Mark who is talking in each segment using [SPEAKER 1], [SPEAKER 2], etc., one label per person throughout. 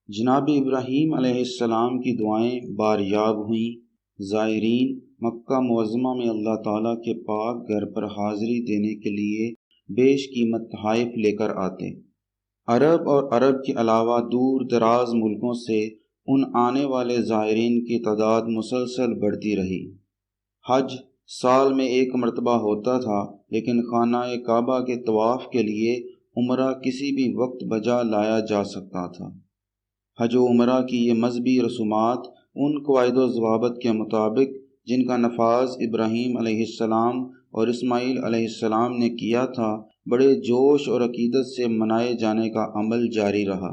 [SPEAKER 1] جناب ابراہیم علیہ السلام کی دعائیں باریاب ہوئیں۔ زائرین مکہ معظمہ میں اللہ تعالیٰ کے پاک گھر پر حاضری دینے کے لیے بیش قیمت تحائف لے کر آتے۔ عرب اور عرب کے علاوہ دور دراز ملکوں سے ان آنے والے زائرین کی تعداد مسلسل بڑھتی رہی۔ حج سال میں ایک مرتبہ ہوتا تھا، لیکن خانہ کعبہ کے طواف کے لیے عمرہ کسی بھی وقت بجا لایا جا سکتا تھا۔ حج و عمرہ کی یہ مذہبی رسومات ان قواعد و ضوابط کے مطابق جن کا نفاذ ابراہیم علیہ السلام اور اسماعیل علیہ السلام نے کیا تھا، بڑے جوش اور عقیدت سے منائے جانے کا عمل جاری رہا۔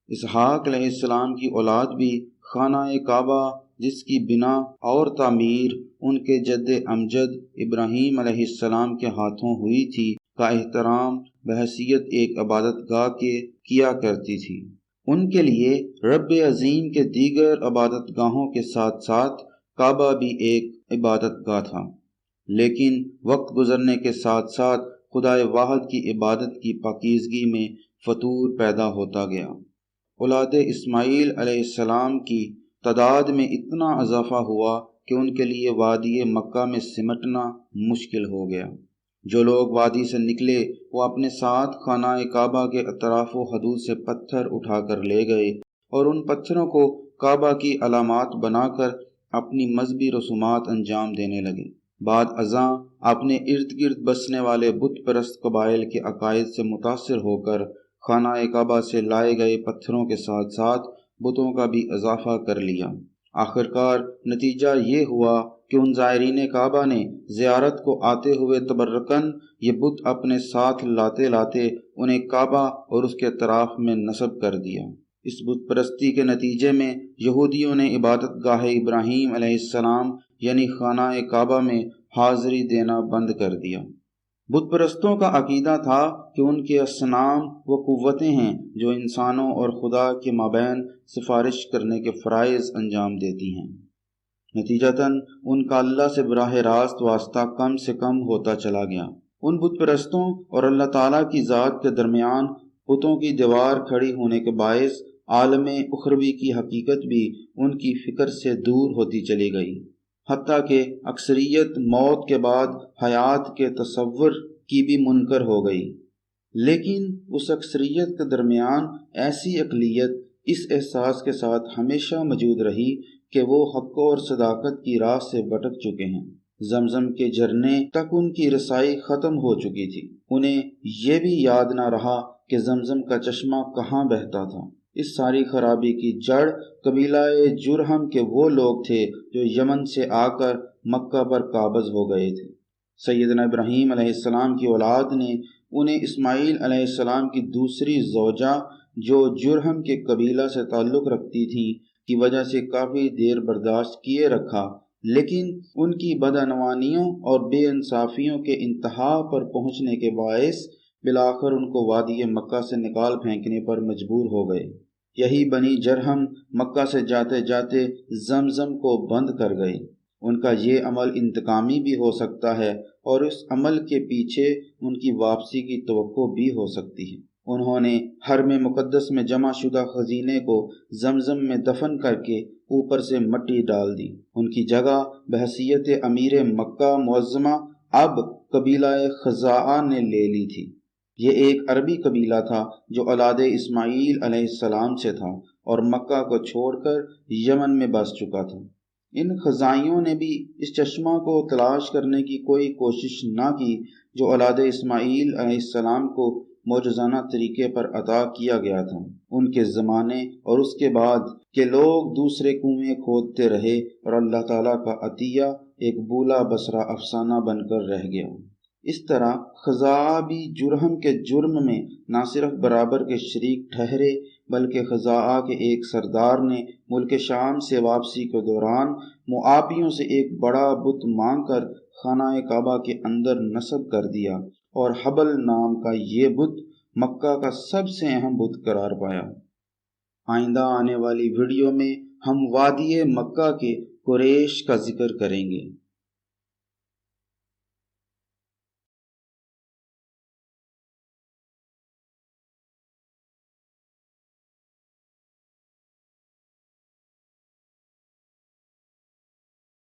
[SPEAKER 1] اسحاق علیہ السلام کی اولاد بھی خانہ کعبہ، جس کی بنا اور تعمیر ان کے جد امجد ابراہیم علیہ السلام کے ہاتھوں ہوئی تھی، کا احترام بحیثیت ایک عبادت گاہ کے کیا کرتی تھی۔ ان کے لیے رب عظیم کے دیگر عبادت گاہوں کے ساتھ ساتھ کعبہ بھی ایک عبادت گاہ تھا، لیکن وقت گزرنے کے ساتھ ساتھ خدائے واحد کی عبادت کی پاکیزگی میں فتور پیدا ہوتا گیا۔ اولاد اسماعیل علیہ السلام کی تعداد میں اتنا اضافہ ہوا کہ ان کے لیے وادی مکہ میں سمٹنا مشکل ہو گیا۔ جو لوگ وادی سے نکلے وہ اپنے ساتھ خانہ کعبہ کے اطراف و حدود سے پتھر اٹھا کر لے گئے اور ان پتھروں کو کعبہ کی علامات بنا کر اپنی مذہبی رسومات انجام دینے لگے۔ بعد ازاں اپنے ارد گرد بسنے والے بت پرست قبائل کے عقائد سے متاثر ہو کر خانہ کعبہ سے لائے گئے پتھروں کے ساتھ ساتھ بتوں کا بھی اضافہ کر لیا۔ آخرکار نتیجہ یہ ہوا کہ ان زائرین کعبہ نے زیارت کو آتے ہوئے تبرکاً یہ بت اپنے ساتھ لاتے لاتے انہیں کعبہ اور اس کے اطراف میں نصب کر دیا۔ اس بت پرستی کے نتیجے میں یہودیوں نے عبادت گاہ ابراہیم علیہ السلام یعنی خانہ کعبہ میں حاضری دینا بند کر دیا۔ بت پرستوں کا عقیدہ تھا کہ ان کے اصنام وہ قوتیں ہیں جو انسانوں اور خدا کے مابین سفارش کرنے کے فرائض انجام دیتی ہیں۔ نتیجتاً ان کا اللہ سے براہ راست واسطہ کم سے کم ہوتا چلا گیا۔ ان بت پرستوں اور اللہ تعالیٰ کی ذات کے درمیان بتوں کی دیوار کھڑی ہونے کے باعث عالم اخروی کی حقیقت بھی ان کی فکر سے دور ہوتی چلی گئی، حتیٰ کہ اکثریت موت کے بعد حیات کے تصور کی بھی منکر ہو گئی۔ لیکن اس اکثریت کے درمیان ایسی اقلیت اس احساس کے ساتھ ہمیشہ موجود رہی کہ وہ حق اور صداقت کی راہ سے بھٹک چکے ہیں۔ زمزم کے جھرنے تک ان کی رسائی ختم ہو چکی تھی۔ انہیں یہ بھی یاد نہ رہا کہ زمزم کا چشمہ کہاں بہتا تھا۔ اس ساری خرابی کی جڑ قبیلہ جرہم کے وہ لوگ تھے جو یمن سے آ کر مکہ پر قابض ہو گئے تھے۔ سیدنا ابراہیم علیہ السلام کی اولاد نے انہیں اسماعیل علیہ السلام کی دوسری زوجہ جو جرہم کے قبیلہ سے تعلق رکھتی تھی کی وجہ سے کافی دیر برداشت کیے رکھا، لیکن ان کی بدعنوانیوں اور بے انصافیوں کے انتہا پر پہنچنے کے باعث بالآخر ان کو وادی مکہ سے نکال پھینکنے پر مجبور ہو گئے۔ یہی بنی جرہم مکہ سے جاتے جاتے زمزم کو بند کر گئے۔ ان کا یہ عمل انتقامی بھی ہو سکتا ہے اور اس عمل کے پیچھے ان کی واپسی کی توقع بھی ہو سکتی ہے۔ انہوں نے حرم مقدس میں جمع شدہ خزینے کو زمزم میں دفن کر کے اوپر سے مٹی ڈال دی۔ ان کی جگہ بحیثیت امیر مکہ معظمہ اب قبیلہ خزاعہ نے لے لی تھی۔ یہ ایک عربی قبیلہ تھا جو اولاد اسماعیل علیہ السلام سے تھا اور مکہ کو چھوڑ کر یمن میں بس چکا تھا۔ ان خزاعیوں نے بھی اس چشمہ کو تلاش کرنے کی کوئی کوشش نہ کی جو اولاد اسماعیل علیہ السلام کو معجزانہ طریقے پر عطا کیا گیا تھا۔ ان کے زمانے اور اس کے بعد کے لوگ دوسرے کنویں کھودتے رہے اور اللہ تعالیٰ کا عطیہ ایک بولا بسرا افسانہ بن کر رہ گیا۔ اس طرح خزاعہ بھی جرہم کے جرم میں نہ صرف برابر کے شریک ٹھہرے، بلکہ خزاعہ کے ایک سردار نے ملک شام سے واپسی کے دوران موآبیوں سے ایک بڑا بت مانگ کر خانہ کعبہ کے اندر نصب کر دیا اور حبل نام کا یہ بت مکہ کا سب سے اہم بت قرار پایا۔ آئندہ آنے والی ویڈیو میں ہم وادی مکہ کے قریش کا ذکر کریں گے۔